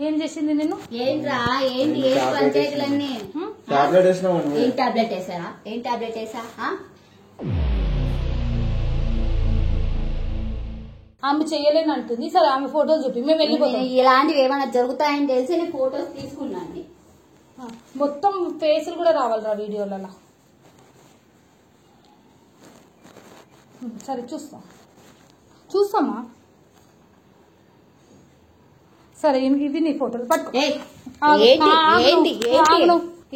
ఏం చేసింది నిన్ను? ఏంట్రా ఏంటి ఏం పంచాయతీలన్నీ? ఏం టాబ్లెట్ వేసారా? ఏం టాబ్లెట్ వేసా? ఆమె చెయ్యలేని అంటుంది. సరే ఆమె ఫోటోలు చూపి, మేము వెళ్ళిపోతాం. ఇలాంటివి ఏమైనా జరుగుతాయని తెలిసి నేను ఫోటోస్ తీసుకున్నాను. మొత్తం ఫేసులు కూడా రావాలిరా వీడియోలలో. సరే చూస్తామా. సరే ఇవి నీ ఫోటోలు పట్టుకో.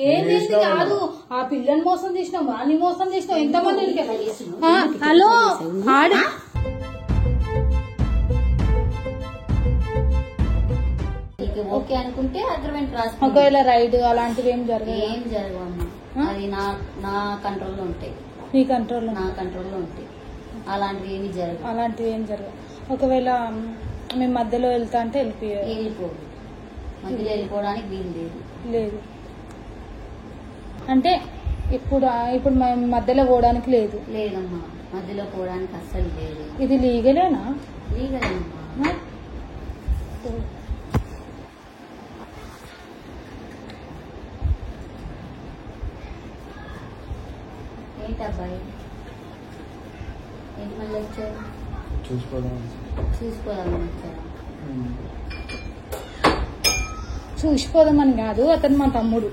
ఏంటి కాదు, ఆ పిల్లని మోసం చేసినాం, వాడిని మోసం చేసినాం, ఎంతమంది. హలో ఆడు ఓకే అనుకుంటే అగ్రిమెంట్ రాసుకో. ఒకవేళ రైడ్ అలాంటివి ఏం జరగవమ్మా. అది నా కంట్రోల్లో ఉంటాయి. నీ కంట్రోల్లో? నా కంట్రోల్లో ఉంటాయి. అలాంటివి ఏమి జరగవు. ఒకవేళ మేము మధ్యలో వెళ్తా అంటే వెళ్ళిపోదు. మధ్యలో వెళ్ళిపోవడానికి వీలు లేదు. అంటే ఇప్పుడు మేము మధ్యలో పోవడానికి లేదమ్మా. మధ్యలో పోవడానికి అస్సలు లేదు. ఇది లీగలేనా? లీగలేమ్మా. ఏంటబ్బాయి ఏంటి మళ్ళీ వచ్చారు? చూసుకోదామని వచ్చారా? చూసిపోదామని కాదు, అతను మా తమ్ముడు.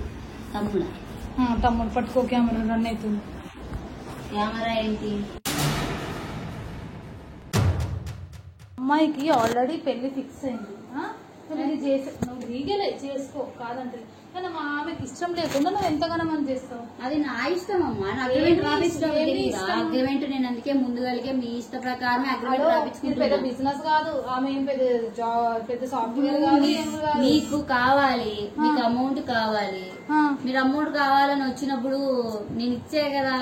తమ్ముడు పట్టుకో, కెమెరా రన్ అవుతుంది. కెమెరా ఏంటి? అమ్మాయికి ఆల్రెడీ పెళ్లి ఫిక్స్ అయింది. నువ్వు లీగలే చేసుకో కాదంటే, కానీ మా ఆమెకి ఇష్టం లేకుండా నువ్వు ఎంతగానో మనం చేస్తావు. అది నా ఇష్టం అమ్మా. అగ్రిమెంట్ నేను అందుకే ముందుగా మీ ఇష్ట ప్రకారం అగ్రిమెంట్ రాపించుకుంటే. పెద్ద బిజినెస్ కాదు, ఆమె ఏం పెద్ద సాఫ్ట్వేర్ కాదు. మీకు కావాలి, మీకు అమౌంట్ కావాలి. మీరు అమౌంట్ కావాలని వచ్చినప్పుడు నేను ఇచ్చే కదా.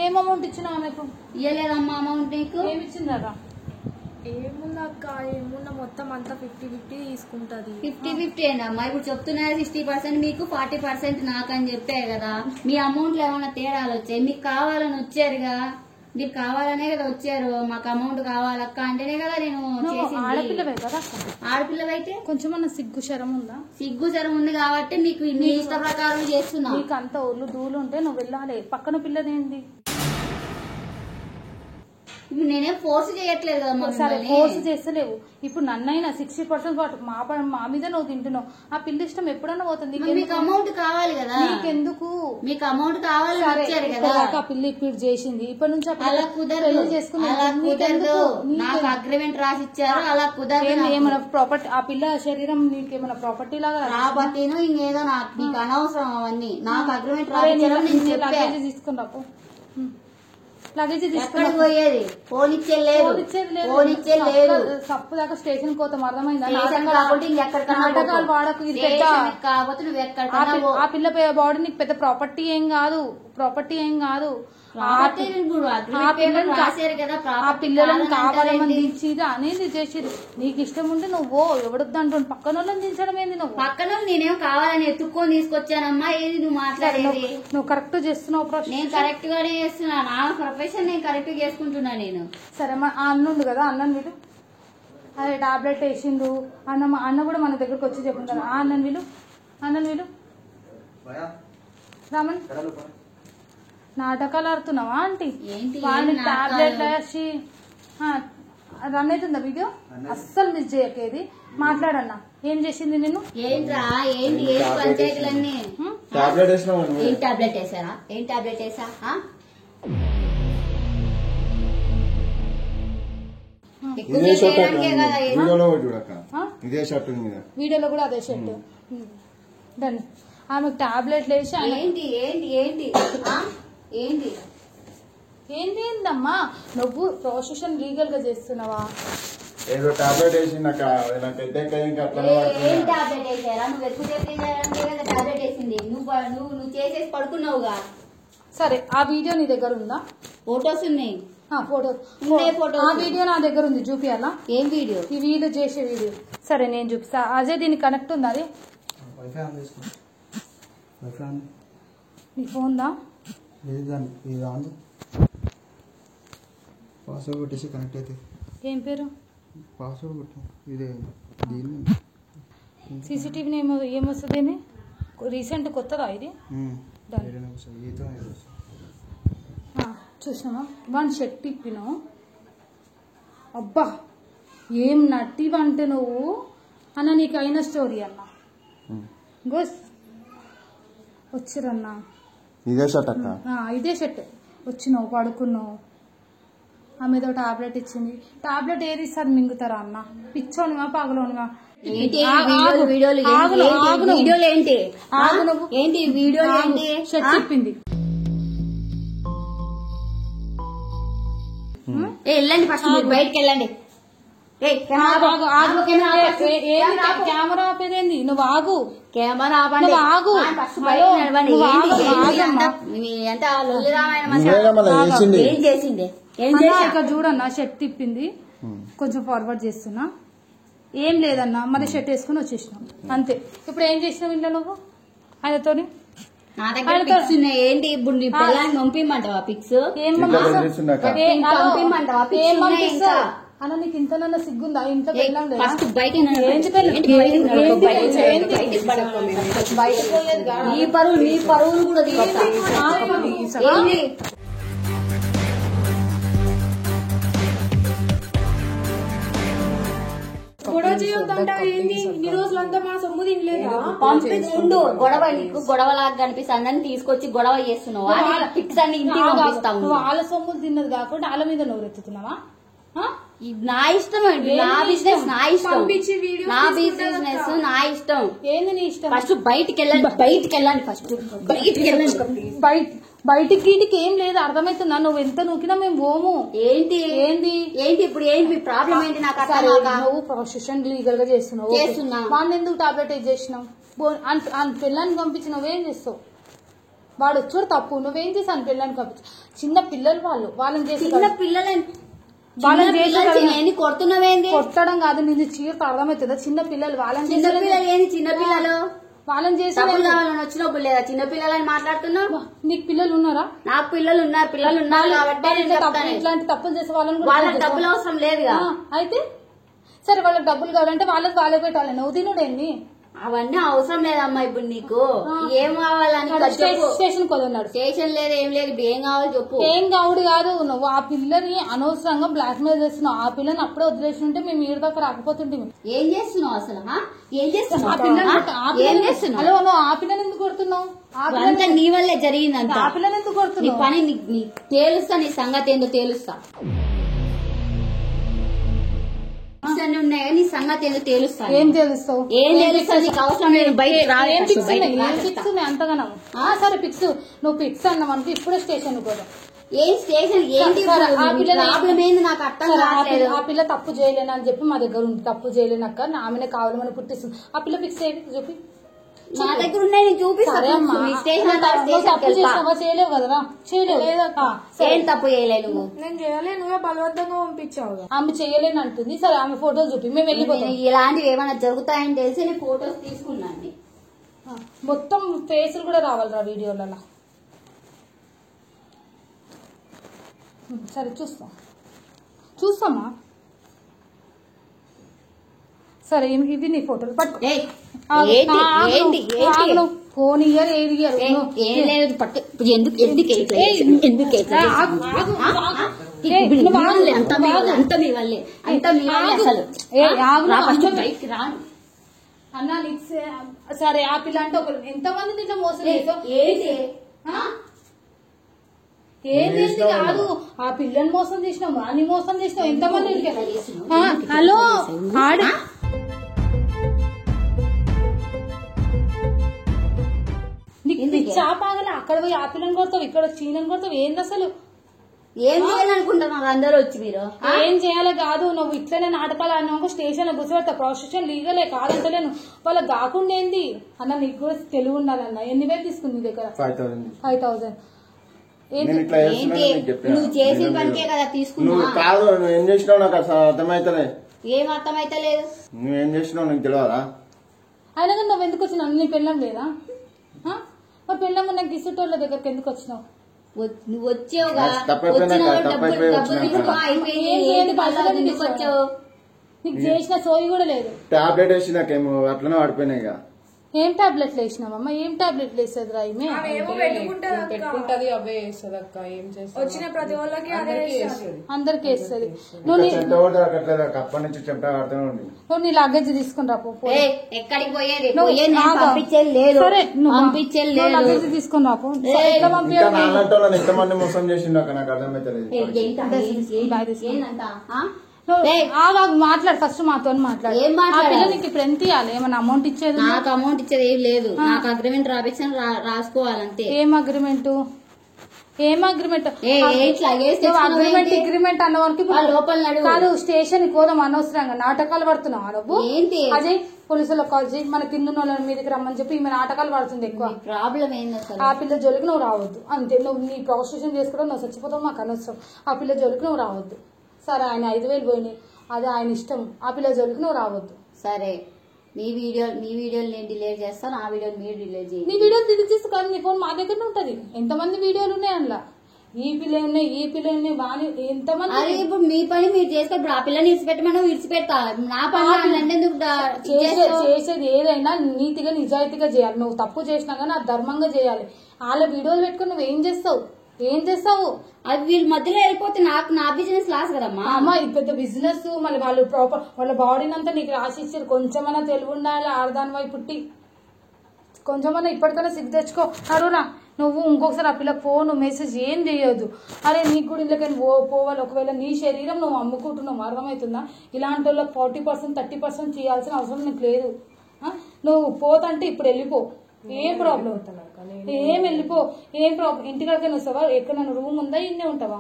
ఏం అమౌంట్ ఇచ్చినా ఆమెకు? ఇవ్వలేదమ్మా అమౌంట్. నీకు ఏమి ఇచ్చిందా? ఏముందా అక్క, ఏమున్నా మొత్తం అంతా 50-50 తీసుకుంటది. 50-50 ఏంటమ్మా? ఇప్పుడు చెప్తున్నా 60% మీకు 40% నాకు అని చెప్పే కదా. మీ అమౌంట్ లో ఏమైనా తేడాలు వచ్చాయి? మీకు కావాలని వచ్చారుగా, మీరు కావాలనే కదా వచ్చారు. మాకు అమౌంట్ కావాలక్క అంటేనే కదా నేను చేసింది. ఆడపిల్లవే కదా? ఆడపిల్లవైతే కొంచెం సిగ్గు శరం ఉందా? సిగ్గు శరం ఉంది కాబట్టి మీకు మీ ఇష్ట ప్రకారం చేస్తున్నా. నీకు అంత ఒళ్ళు దూలు ఉంటే నువ్వు వెళ్ళాలి. పక్కన పిల్లదేంది? ఇప్పుడు నేనేం ఫోర్స్ చేయట్లేదు కదా. సరే ఫోర్స్ చేస్తలేవు. ఇప్పుడు నన్నైనా 60% మా మీద నువ్వు తింటున్నావు. ఆ పిల్ల ఇష్టం ఎప్పుడన్నా పోతుంది. మీకు అమౌంట్ కావాలి కదా. నీకెందుకు? మీకు అమౌంట్ కావాలి వచ్చారు కదా. ఆ పిల్ల ఇప్పుడు చేసింది, ఇప్పటి నుంచి అలా కుదరదు. నాకు అగ్రిమెంట్ రాసి ఇచ్చారు, అలా కుదరదు. ఏమైనా ప్రాపర్టీ, ఆ పిల్ల శరీరం నీకేమైనా ప్రాపర్టీ లాగా? ప్రాపర్టీను ఇంకేదో నీకు అనవసరం అవన్నీ. నాకు అగ్రిమెంట్ రాసి తీసుకుని రాపో. లగేజ్ ఎక్కడికి పోయేది? పోనిచ్చేది లేదు. సప్పు దాకా స్టేషన్ పోతాం, అర్థమైందా? నాటకాలు వాడకు. కాకపోతే నువ్వు ఎక్కడ ఆ పిల్ల బాడీ నీకు పెద్ద ప్రాపర్టీ ఏం కాదు. ఆ పిల్లలను కావాలని దించిది అనేది చేసిరు. నీకు ఇష్టం ఉంటే నువ్వు ఎవడొద్దంటు పక్కన వాళ్ళని దించడం ఏంది? నువ్వు పక్కన నేనేం కావాలని ఎత్తుక్కొని తీసుకొచ్చానమ్మా. ఏది నువ్వు మాట్లాడేది? నువ్వు కరెక్ట్ చేస్తున్నావు. నేను కరెక్ట్ గానే చేస్తున్నా. నా ప్రొఫెషన్ నేను కరెక్ట్ చేసుకుంటున్నా నేను. సరే ఆ అన్న ఉంది కదా, అన్నని వీళ్ళు అదే టాబ్లెట్ వేసిండు అన్న కూడా మన దగ్గరకు వచ్చి చెప్పుకుంటారు. ఆ అన్నని వీళ్ళు రామన్ నాటకాలు ఆడుతున్నావా ఆంటీ? వాళ్ళు టాబ్లెట్ వేసి రన్ అవుతుందా వీడియో? అస్సలు మిస్ చేయకేది. మాట్లాడన్నా, ఏం చేసింది నిన్ను? ఏంట్రా ఏంటి ఏ పంచాయతీలన్నీ? ఏం టాబ్లెట్ వేసారా? ఏం టాబ్లెట్ వేసా? వీడియోలో కూడా అదే షర్ట్. దాన్ని ఆమెకు టాబ్లెట్లు వేసి ఏంటి ఏంటి ఏంటి ఏంటి ఏంటమ్మా నువ్వు ప్రొఫెషన్ లీగల్ గా చేస్తున్నావా? ఏదో టాబ్లెట్ వేసి ఏం టాబ్లెట్ వేసారా? నువ్వు ఎక్కువ టాబ్లెట్ వేసింది నువ్వు చేసేసి పడుకున్నావుగా. సరే ఆ వీడియో నీ దగ్గర ఉందా? ఫోటోస్ ఉన్నాయి. ఫోటో ఆ వీడియో నా దగ్గర ఉంది, చూపియాలా? ఏం వీడియో? ఈ వీడియో చేసే వీడియో. సరే నేను చూపిస్తా. అజయ్ దీనికి కనెక్ట్ ఉందా? అది నీ ఫోన్ దా? పాస్వర్డ్ కొట్టేసి కనెక్ట్ అయితే. ఏం పేరు? పాస్వర్డ్ కొట్టు. ఇదే సీసీటీవీ ఏమొస్తుంది రీసెంట్ కొత్తదా ఇది చూసినావా వాడిని షర్ట్ తిప్పినావు అబ్బా ఏం నట్టివంటే నువ్వు అన్న నీకు అయిన స్టోరీ అన్న గోస్ వచ్చిరన్నా ఇదే షర్ట్ అక్క ఇదే షర్ట్ వచ్చినావు పడుకున్నావు ఆమెదో టాబ్లెట్ ఇచ్చింది టాబ్లెట్ ఏది ఇస్తుంది మింగుతారా అన్న పిచ్చోనివా పగలోనివా షర్ట్ తిప్పింది వెళ్ళండి ఫస్ట్ బయటకు వెళ్ళండి కెమెరా ఆపేదేంది నువ్వు ఆగు కెమెరా ఆగు ఏం చేసిండే ఇక్కడ చూడన్నా షర్ట్ తిప్పింది కొంచెం ఫార్వర్డ్ చేస్తున్నా ఏం లేదన్నా మరి షర్ట్ వేసుకుని వచ్చేసినాం అంతే ఇప్పుడు ఏం చేసినావు ఇంట్లో నువ్వు ఆయనతో నా దగ్గర పిక్స్ ఉన్నాయి ఏంటి ఇప్పుడు నీ పిల్లల్ని పంపిమంటావా పిక్స్ పంపిమంటావా పిక్స్ అన్న నీకు ఇంతనన్నా సిగ్గుందా ఇంట్లో ఫస్ట్ బయట నీ పరువులు కూడా గొడవ చేయొద్దంట ఏంది ఇన్ని రోజులంతా మా సొమ్ము తినలేదా పంపించుండు గొడవ నీకు గొడవలాగా కనిపిస్తా అందరిని తీసుకొచ్చి గొడవ చేస్తున్నావు పిక్స్ అన్ని ఇంటికి పంపిస్తావు వాళ్ళ సొమ్ములు తిన్నది కాకుండా వాళ్ళ మీద నోరెత్తుతున్నావా నా ఇష్టం అండి నా బిజినెస్ నా ఇష్టం నా బిజినెస్ నా ఇష్టం ఏంది నీ ఇష్టం ఫస్ట్ బయటికి వెళ్ళండి ఫస్ట్ బయటికి వెళ్ళండి బయటికి గీటికి ఏం లేదు అర్థమవుతుందా నువ్వు ఎంత నూకినా మేము పోము ఏంటి ఏంటి ఏంటి ఇప్పుడు ఏంటి ప్రాబ్లం ఏంటి నాకు నువ్వు ప్రొఫెషన్ లీగల్ గా చేస్తున్నావు వాడిని ఎందుకు టాబ్లెట్ వేసి చేసినావు పిల్లల్ని పంపించి నువ్వేం చేస్తావు వాడు వచ్చాడు తప్పు నువ్వేం చేసావు పిల్లల్ని పంపించి చిన్న పిల్లలు వాళ్ళని చేసి చిన్న పిల్లలని కొడుతున్నావేంటి కొట్టడం కాదు నిన్ను చీరతో అర్థమవుతుందా చిన్న పిల్లలు వాళ్ళని చిన్నపిల్లలు వాళ్ళని చేసి వచ్చినప్పుడు లేదా చిన్న పిల్లలని మాట్లాడుతున్నావు నీకు పిల్లలు ఉన్నారా నాకు పిల్లలు ఉన్నారు కాబట్టి ఇట్లాంటి తప్పులు చేసే వాళ్ళకి డబ్బులు అవసరం లేదుగా అయితే సరే వాళ్ళకి డబ్బులు కావాలంటే వాళ్ళే పెట్టాలి నువ్వు తినుడేంది అవన్నీ అవసరం లేదమ్మా ఇప్పుడు నీకు ఏం కావాలని స్టేషన్ కొదన్నాడు స్టేషన్ లేదు ఏం లేదు ఏం కావాలి చెప్పు ఏం కావుడు కాదు నువ్వు ఆ పిల్లని అనవసరంగా బ్లాక్ మెయిల్ చేస్తున్నావు ఆ పిల్లని అప్పుడే వదిలేసి ఉంటే మేము ఈ దాకా రాకపోతుంటే ఏం చేస్తున్నావు అసలు ఏం చేస్తున్నావు హలో నువ్వు ఆ పిల్లని ఎందుకు కొడుతున్నావు అంతా నీ వల్లే జరిగిందంట ఆ పిల్లని ఎందుకు కొడుతున్నావు నీ పని నీ తేలుస్తా నీ సంగతి ఏందో తేలుస్తా ఉన్నాయా నీ సంగతి ఏదో తేలుస్తా ఏం తెలుస్తావు ఏం తెలుస్తుంది నీకు అవసరం లేదు బయట అంతగానం సరే పిక్స్ నువ్వు పిక్స్ అన్నావు అనుకో ఇప్పుడే స్టేషన్ కూడా ఏం స్టేషన్ ఏంటి ప్రాబ్లం ఏంది నాకు అర్థం కావట్లేదు ఆ పిల్ల తప్పు చేయలేను అని చెప్పి మా దగ్గర ఉంది తప్పు చేయలేను అక్క ఆమెనే కావాలని పుట్టిస్తుంది ఆ పిల్ల పిక్స్ ఏవి చూపి నా దగ్గర ఉన్నాయి నేను చూపిస్తాను చేయలేవు కదరా చేయలేవు ఏం తప్పు చేయలేదు నేను చేయలేను బలవంతంగా పంపించావు ఆమె చేయలేను అంటుంది సరే ఆమె ఫోటోలు చూపి మేము వెళ్ళిపోతాం ఇలాంటివి ఏమైనా జరుగుతాయని తెలిసి నేను ఫోటోస్ తీసుకున్నాను మొత్తం ఫేసులు కూడా రావాలిరా వీడియోలలో సరే చూస్తామా సరే ఇది నీ ఫోటోలు పట్టుకో ఫోన్ ఇయర్ ఏది అన్నా సరే ఆ పిల్ల అంటే ఒక ఎంతమంది దీంట్లో మోసం ఏది కాదు ఆ పిల్లని మోసం చేసినావు వాడిని మోసం చేసినావు ఎంతమంది హలో ఆడ చాపాగలే అక్కడ పోయి ఆ పిల్లని కొడతావు ఇక్కడ చీనని కొడతావు ఏంది అసలు ఏం చేయాలనుకుంటున్నారు అందరూ వచ్చి మీరు ఏం చేయాలి కాదు నువ్వు ఇట్లనే నాటకాలు అన్నావు స్టేషన్ లో కూర్చోబెడతా ప్రొఫెషన్ లీగలే కాదంటలేను వాళ్ళకి కాకుండా ఏంది అన్న నీకు కూడా తెలివి ఉండాలన్న ఎన్ని వేలు తీసుకుంది నీ దగ్గర 5,000 నువ్వు చేసిన పనికే కదా తీసుకున్నావు కాదు నువ్వు ఏం చేసినావు నాకు అసలు అర్థమైతలే ఏం అర్థమైతలేదు నువ్వేం చేసినావు నీకు తెలియదా అయినా కానీ నువ్వు ఎందుకు వచ్చినావు నీ పెళ్ళం లేదా మరి పెళ్ళం నాకు గిసుటోళ్ళ దగ్గరికి ఎందుకు వచ్చినావు నువ్వు వచ్చావుగా నీకు చేసిన సోయి కూడా లేదు. టాబ్లెట్ వేసి నాకేమో అట్లనే పడిపోయినాయి. ఇక ఏం టాబ్లెట్లు వేసినామమ్మా? ఏం టాబ్లెట్లు వేసేది రా? ఈమె ఏమో పెట్టుకుంటది, అవే వేస్తుంది అక్క. ఏం చేస్తుంది? వచ్చిన ప్రతి వాళ్ళకి అదే వేస్తుంది. అందరికి వేస్తుంది. చెమట కూడా తగ్గట్లేదు అక్క. అప్పటి నుంచి చెమట పడుతూనే ఉంది. నువ్వు నీ లగేజ్ తీసుకుని రా. ఎక్కడికి పోయేది? పంపించేది లేదు, పంపించేది లేదు. లగేజ్ తీసుకుని రా. ఎట్లా ఇంకా నాలంటే వాళ్ళని ఎంతమంది మోసం చేసిండు అక్క, నాకు అర్థమైతలేదు. మాట్లాడు ఫస్ట్, మాతో మాట్లాడు. ఏం మాట్లాడాలి? నీకు ఇప్పుడు ఎంత ఇవ్వాలి? ఏమన్నా అమౌంట్ ఇచ్చేది? నాకు అమౌంట్ ఇచ్చేది ఏం లేదు. నాకు అగ్రిమెంట్ రాపించాను, రాసుకోవాలంతే. ఏం అగ్రిమెంట్? ఏం అగ్రిమెంట్? అగ్రిమెంట్ అన్న వరకు లోపల కాదు. స్టేషన్ పోదాం అనవసరంగా నాటకాలు పడుతున్నావు నువ్వు. ఏంటి అజయ్ పోలీసులకు కాల్ చేయి, మన కింద వాళ్ళ మీదకి రమ్మని చెప్పి ఈమె నాటకాలు పడుతుంది ఎక్కువ. ప్రాబ్లం ఏంది అసలు? ఆ పిల్ల జోలికి నువ్వు రావద్దు అంతే. నువ్వు నీ ప్రాస్టిట్యూషన్ చేసుకోవడం నువ్వు చచ్చిపోతావు, మాకు అనవసరం. ఆ పిల్ల జోలికి నువ్వు రావద్దు. సరే, ఆయన 5,000 పోయినాయి, అది ఆయన ఇష్టం. ఆ పిల్ల జోలికి నువ్వు రావద్దు. సరే, మీ వీడియోలు నేను డిలీట్ చేస్తాను, ఆ వీడియోలు మీరు డిలీట్ చేయండి. నీ వీడియోలు డిలీట్ చేస్తే కానీ నీ ఫోన్ మా దగ్గరనే ఉంటది. ఎంతమంది వీడియోలు ఉన్నాయి అందులో? ఈ పిల్ల ఉన్నాయి, ఈ పిల్ల ఉన్నాయి, వాణి ఎంతమంది. అరే ఇప్పుడు మీ పని మీరు చేసుకో. ఇప్పుడు ఆ పిల్లని విడిచిపెట్టమని విడిచిపెడతా. నా పని ఎందుకు చేసేది ఏదైనా నీతిగా నిజాయితీగా చేయాలి. నువ్వు తప్పు చేసినా కానీ అది ధర్మంగా చేయాలి. వాళ్ళ వీడియోలు పెట్టుకుని నువ్వు ఏం చేస్తావు? అది వీళ్ళ మధ్యలో వెళ్ళిపోతే నాకు నా బిజినెస్ లాస్ కదమ్మా. అమ్మ ఇది పెద్ద బిజినెస్. మళ్ళీ వాళ్ళు ప్రాపర్ వాళ్ళ బాడీని అంతా నీకు రాసి ఇచ్చారు. కొంచెమన్నా తెలివి ఉండాలి. ఆడదాని వై పుట్టి కొంచెమన్నా ఇప్పటికైనా సిగ్గు తెచ్చుకో. అరురా నువ్వు ఇంకొకసారి ఆ పిల్ల ఫోన్ మెసేజ్ ఏం చేయొద్దు. అరే నీకు కూడా ఇళ్ళకని పోవాలి. ఒకవేళ నీ శరీరం నువ్వు అమ్ముకుంటున్నావు, అర్థమవుతుందా? ఇలాంటి వాళ్ళకి 40% 30% చేయాల్సిన అవసరం నీకు లేదు. నువ్వు పోతంటే ఇప్పుడు వెళ్ళిపో, ఏం ప్రాబ్లం. ఏం వెళ్ళిపో, ఏం ప్రాబ్లం. ఇంటికాడికైనా వస్తావా? ఎక్కడైనా రూమ్ ఉందా? ఇన్నే ఉంటావా?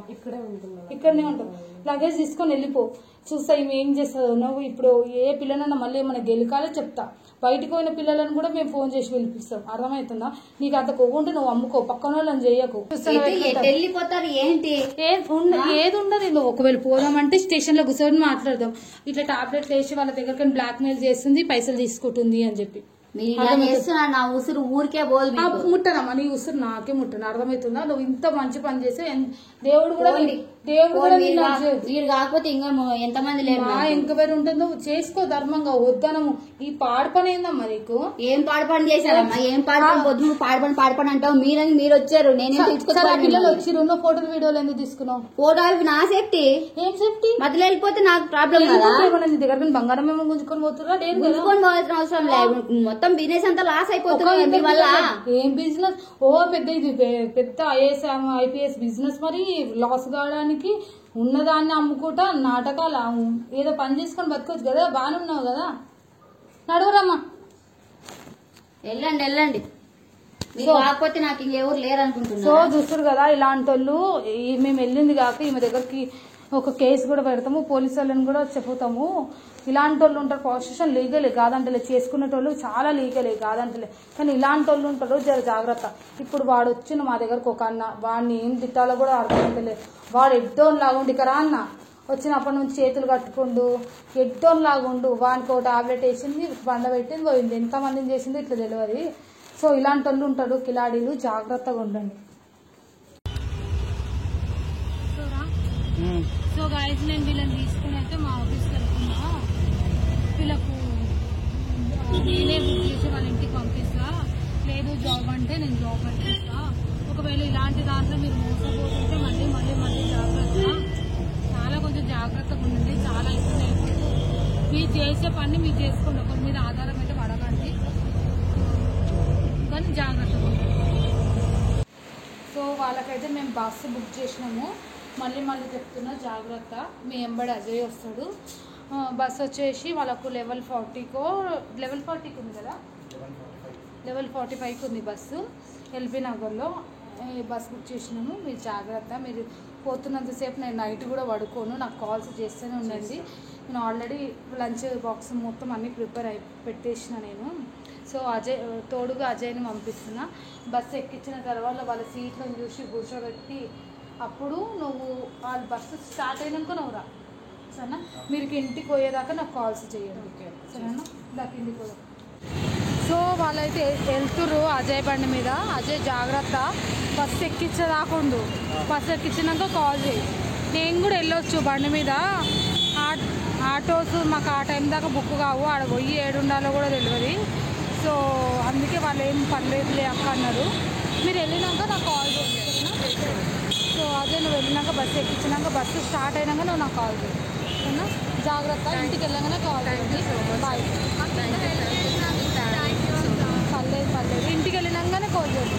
ఇక్కడనే ఉంటావు. లగేజ్ తీసుకొని వెళ్ళిపో. చూస్తా ఈమె ఏం చేస్తావు. నువ్వు ఇప్పుడు ఏ పిల్లనన్నా మళ్ళీ ఏమైనా గెలికాలో చెప్తా. బయటకు పోయిన పిల్లలను కూడా మేము ఫోన్ చేసి పిలిపిస్తాం, అర్థమవుతుందా? నీకు అంత కొవ్వుంటే నువ్వు అమ్ముకో, పక్కన వాళ్ళని చెయ్యకు. వెళ్ళిపోతారు ఏంటి? ఏది ఉండదు. నువ్వు ఒకవేళ పోదామంటే స్టేషన్ లో కూర్చొని మాట్లాడదాం. ఇట్లా టాబ్లెట్లు వేసి వాళ్ళ దగ్గర బ్లాక్ మెయిల్ చేస్తుంది, పైసలు తీసుకుంటుంది అని చెప్పి. నా ఉసురు ఊరికే పోదు. ముట్టనమ్మా, నీ ఉసురు నాకే ముట్టను, అర్థమవుతుందా? నువ్వు ఇంత మంచి పని చేస్తే దేవుడు కూడా వీడు కాకపోతే ఇంకా ఎంతమంది లేరు. ఎంక్వైరీ ఉంటుంది. నువ్వు చేసుకో ధర్మంగా. వద్దనము. ఈ పాడు పని ఏందమ్మా నీకు? ఏం పాడు పని చేశారమ్మా? ఏం పాడు పని? పొద్దు పాడు పని అంటావు. మీరు వచ్చారు, నేనే తీసుకొచ్చాను. పిల్లలు వచ్చి రెండు ఫోటోలు వీడియోలు ఎందుకు తీసుకున్నావు? ఫోటోలు నా సేఫ్టీ. ఏం సేఫ్టీ? మధ్యలో వెళ్ళిపోతే నాకు ప్రాబ్లం కదా. నీ దగ్గర బంగారం ఏమో గుంజుకొని పోతున్నా? గుంజుకొని పోవాల్సిన అవసరం లేదు. మొత్తం బిజినెస్ అంతా లాస్ అయిపోతుంది మీ వల్ల. ఏం బిజినెస్? పెద్ద ఇది పెద్ద IPS బిజినెస్. మరి లాస్ కావడానికి ఉన్నదాన్ని అమ్ముకుంటా నాటకాలు. ఏదో పని చేసుకొని బతకొచ్చు కదా. బాగానే ఉన్నావు కదా. నడువురమ్మా, వెళ్ళండి. మీరు కాకపోతే నాకు ఇంకెవరు లేరు అనుకుంటున్నా. సో చూస్తారు కదా ఇలాంటి వాళ్ళు. మేము వెళ్ళింది కాక ఈమె దగ్గరికి ఒక కేసు కూడా పెడతాము, పోలీసు వాళ్ళని కూడా చెప్పుతాము. ఇలాంటి వాళ్ళు ఉంటారు. ప్రాస్టిట్యూషన్ లీగలే కాదంటలే, చేసుకునేటోళ్ళు చాలా లీగలే కాదంటలే. కానీ ఇలాంటి వాళ్ళు ఉంటారు, జాగ్రత్త. ఇప్పుడు వాడు వచ్చిన మా దగ్గరకు ఒక అన్న, వాడిని ఏం తిట్టాలో కూడా అర్థమవుతలే. వాడు ఎడ్డోన్ లాగుండి ఇక్కడ అన్న వచ్చినప్పటి నుంచి చేతులు కట్టుకుండు, ఎడ్డోన్ లాగుండు. వానికి ఒక టాబ్లెట్ వేసింది, బండ పెట్టింది, పోయింది. ఎంతమందిని చేసింది ఇట్లా తెలియదు. సో ఇలాంటి వాళ్ళు ఉంటారు కిలాడీలు, జాగ్రత్తగా ఉండండి. సో గాయస్ నేను వీళ్ళని తీసుకుని అయితే మా ఆఫీస్కి వెళ్తున్నా. వీళ్ళకు నేనే బుక్ చేసి వాళ్ళ ఇంటికి పంపిస్తా. లేదు జాబ్ అంటే నేను జాబ్ పంపిస్తా. ఒకవేళ ఇలాంటి దాంట్లో మీరు మోసపోతుంటే మళ్ళీ జాగ్రత్త. చాలా కొంచెం జాగ్రత్తగా ఉండండి. చాలా ఇబ్బంది అయిపోతుంది. మీరు చేసే పని మీరు చేసుకోండి. ఒకరి మీద ఆధారం అయితే పడకండి, కానీ జాగ్రత్తగా ఉండండి. సో వాళ్ళకైతే మేము బస్సు బుక్ చేసినాము. మళ్ళీ చెప్తున్నా జాగ్రత్త. మీ ఎంబడి అజయ్ వస్తాడు. బస్ వచ్చేసి వాళ్ళకు లెవెల్ 40కి ఉంది కదా, లెవెల్ 45కి ఉంది బస్సు. LB నగర్లో బస్ బుక్ చేసినాము. మీరు జాగ్రత్త. మీరు పోతున్నంతసేపు నేను నైట్ కూడా పడుకోను, నాకు కాల్స్ చేస్తూనే ఉండండి. నేను ఆల్రెడీ లంచ్ బాక్స్ మొత్తం అన్నీ ప్రిపేర్ పెట్టేసిన నేను. సో తోడుగా అజయ్ని పంపిస్తున్నా. బస్సు ఎక్కించిన తర్వాత వాళ్ళ సీట్లను చూసి కూర్చోబెట్టి అప్పుడు నువ్వు వాళ్ళ బస్సు స్టార్ట్ అయినాక నువ్వు రా, సరేనా? మీరు ఇంటికి పోయేదాకా నాకు కాల్స్ చేయండి, సరేనా? నాకు ఇంటికి పోయా. సో వాళ్ళైతే వెళ్తుర్రు అజయ్ బండి మీద. అజయ్ జాగ్రత్త, బస్సు ఎక్కించేదాకుండు. బస్సు ఎక్కించినాక కాల్ చేయి. నేను కూడా వెళ్ళొచ్చు బండి మీద. ఆటోస్ మాకు ఆ టైం దాకా బుక్ కావు, ఆడ పోయి ఏడు ఉండాలో కూడా తెలియదు. సో అందుకే వాళ్ళు ఏం పర్లేదులే అక్క అన్నారు. మీరు వెళ్ళినాక నాకు కాల్ చేయండి. సో అదే నువ్వు వెళ్ళినాక బస్సు ఎక్కించినాక బస్సు స్టార్ట్ అయినాక నువ్వు నాకు కాల్ చేయి. ఓకేనా? జాగ్రత్త, ఇంటికి వెళ్ళగానే కాల్ చేయండి. బాయ్. పర్లేదు ఇంటికి వెళ్ళినాకనే కాల్ చేయండి.